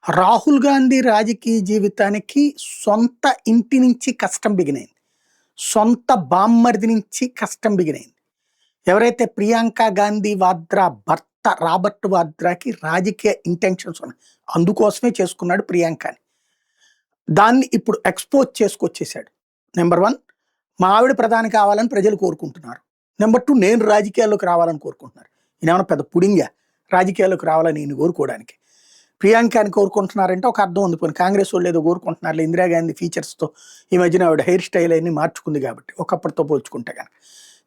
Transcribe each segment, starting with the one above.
రాహుల్ గాంధీ రాజకీయ జీవితానికి సొంత ఇంటి నుంచి కష్టం బిగినైంది. సొంత బామ్మర్ది నుంచి కష్టం బిగినైంది. ఎవరైతే ప్రియాంక గాంధీ వాద్రా భర్త రాబర్ట్ వాద్రాకి రాజకీయ ఇంటెన్షన్స్ ఉన్నాయి. అందుకోసమే చేసుకున్నాడు ప్రియాంకని. దాన్ని ఇప్పుడు ఎక్స్‌పోజ్ చేసుకొచ్చేసాడు. నంబర్ 1 మా ఆవిడ ప్రధాని కావాలని ప్రజలు కోరుకుంటున్నారు. నంబర్ 2 నేను రాజకీయాల్లోకి రావాలని కోరుకుంటున్నారు. ఈయనేమన్నా పెద్ద పుడింగా రాజకీయాల్లోకి రావాలని ఈయన కోరుకోవడానికి. ప్రియాంకని కోరుకుంటున్నారంటే ఒక అర్థం ఉంది. పోనీ కాంగ్రెస్ వాళ్ళు ఏదో కోరుకుంటున్నారులే, ఇందిరాగాంధీ ఫీచర్స్‌తో ఈ మధ్యన ఆవిడ హెయిర్ స్టైల్ అన్నీ మార్చుకుంది కాబట్టి ఒకప్పటితో పోల్చుకుంటే గనక.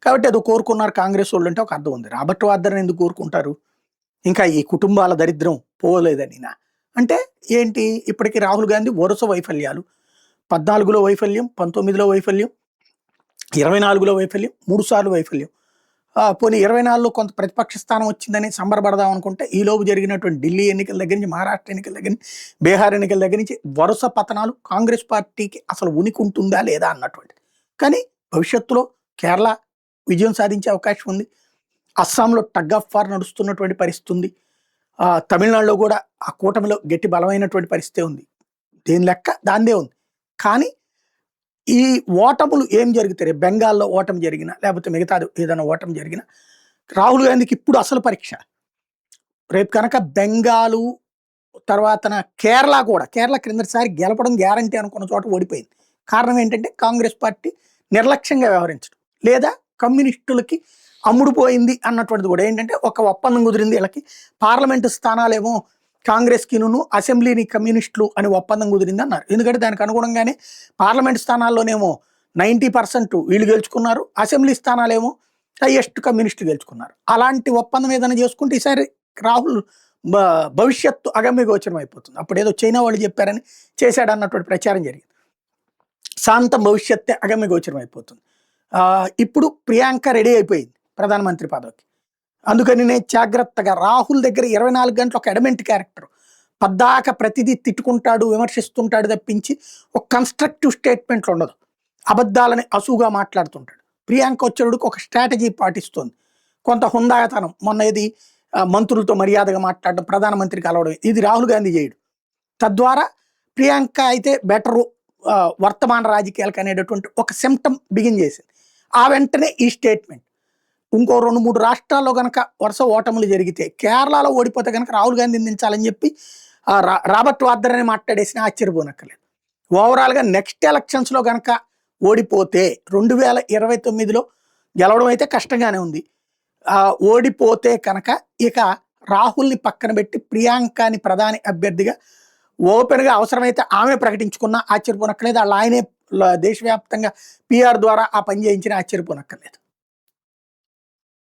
కాబట్టి ఏదో కోరుకున్నారు కాంగ్రెస్ వాళ్ళు అంటే ఒక అర్థం ఉంది. రాబర్ట్ వాద్రాని ఎందుకు కోరుకుంటారు? ఇంకా ఈ కుటుంబాల దరిద్రం పోలేదనినా? అంటే ఏంటి, ఇప్పటికి రాహుల్ గాంధీ వరుస వైఫల్యాలు. 14లో వైఫల్యం, 19లో వైఫల్యం, 24లో వైఫల్యం, 3 సార్లు వైఫల్యం. పోనీ 24లో కొంత ప్రతిపక్ష స్థానం వచ్చిందని సంబరపడదాం అనుకుంటే ఈలోపు జరిగినటువంటి ఢిల్లీ ఎన్నికల దగ్గర నుంచి, మహారాష్ట్ర ఎన్నికల దగ్గర నుంచి, బీహార్ ఎన్నికల దగ్గర నుంచి వరుస పతనాలు. కాంగ్రెస్ పార్టీకి అసలు ఉనికి ఉంటుందా లేదా అన్నటువంటిది. కానీ భవిష్యత్తులో కేరళ విజయం సాధించే అవకాశం ఉంది. అస్సాంలో టగ్ ఆఫ్ వార్ నడుస్తున్నటువంటి పరిస్థితి ఉంది. తమిళనాడులో కూడా ఆ కూటమిలో గట్టి బలమైనటువంటి పరిస్థితి ఉంది. దేని లెక్క దాందే ఉంది. కానీ ఈ ఓటములు ఏం జరుగుతాయి, బెంగాల్లో ఓటమి జరిగినా లేకపోతే మిగతాది ఏదైనా ఓటమి జరిగినా రాహుల్ గాంధీకి ఇప్పుడు అసలు పరీక్ష. రేపు కనుక బెంగాలు తర్వాత కేరళ క్రిందటిసారి గెలపడం గ్యారంటీ అనుకున్న చోట ఓడిపోయింది. కారణం ఏంటంటే కాంగ్రెస్ పార్టీ నిర్లక్ష్యంగా వ్యవహరించడం, లేదా కమ్యూనిస్టులకి అమ్ముడుపోయింది అన్నటువంటిది కూడా. ఏంటంటే ఒక ఒప్పందం కుదిరింది వీళ్ళకి, పార్లమెంటు స్థానాలేమో కాంగ్రెస్కిను, అసెంబ్లీని కమ్యూనిస్టులు అని ఒప్పందం కుదిరింది అన్నారు. ఎందుకంటే దానికి అనుగుణంగానే పార్లమెంట్ స్థానాల్లోనేమో 90% వీళ్ళు గెలుచుకున్నారు, అసెంబ్లీ స్థానాలేమో హైయెస్ట్ కమ్యూనిస్టులు గెలుచుకున్నారు. అలాంటి ఒప్పందం ఏదైనా చేసుకుంటే ఈసారి రాహుల్ భవిష్యత్తు అగమ్యగోచరం అయిపోతుంది. అప్పుడు ఏదో చైనా వాళ్ళు చెప్పారని చేశాడు అన్నటువంటి ప్రచారం జరిగింది. శాంతం భవిష్యత్తే అగమ్యగోచరం అయిపోతుంది. ఇప్పుడు ప్రియాంక రెడీ అయిపోయింది ప్రధానమంత్రి పదవికి. అందుకని నేను జాగ్రత్తగా రాహుల్ దగ్గర 24 గంటలు ఒక ఎడమెంట్ క్యారెక్టర్, పద్దాక ప్రతిదీ తిట్టుకుంటాడు, విమర్శిస్తుంటాడు తప్పించి ఒక కన్స్ట్రక్టివ్ స్టేట్మెంట్లు ఉండదు. అబద్ధాలని అసువుగా మాట్లాడుతుంటాడు. ప్రియాంక వచ్చేటికి ఒక స్ట్రాటజీ పాటిస్తుంది, కొంత హుందాయతనం. మొన్న ఇది మంత్రులతో మర్యాదగా మాట్లాడడం, ప్రధానమంత్రి కలవడం, ఇది రాహుల్ గాంధీ చేయడు. తద్వారా ప్రియాంక అయితే బెటరు వర్తమాన రాజకీయాలకు అనేటటువంటి ఒక సిమ్టమ్ బిగిన్ చేసింది. ఆ వెంటనే ఈ స్టేట్మెంట్. ఇంకో 2-3 రాష్ట్రాల్లో కనుక వరుస ఓటములు జరిగితే, కేరళలో ఓడిపోతే కనుక రాహుల్ గాంధీ దించాలని చెప్పి రాబర్ట్ వాద్రాని మాట్లాడేసినా ఆశ్చర్యపోనక్కర్లేదు. ఓవరాల్గా నెక్స్ట్ ఎలక్షన్స్లో కనుక ఓడిపోతే 2029లో గెలవడం అయితే కష్టంగానే ఉంది. ఓడిపోతే కనుక ఇక రాహుల్ని పక్కన పెట్టి ప్రియాంకని ప్రధాని అభ్యర్థిగా ఓపెన్గా అవసరమైతే ఆమె ప్రకటించుకున్నా ఆశ్చర్యపోనక్కర్లేదు. ఆయనే దేశవ్యాప్తంగా PR ద్వారా ఆ పని చేయించినా ఆశ్చర్యపోనక్కర్లేదు.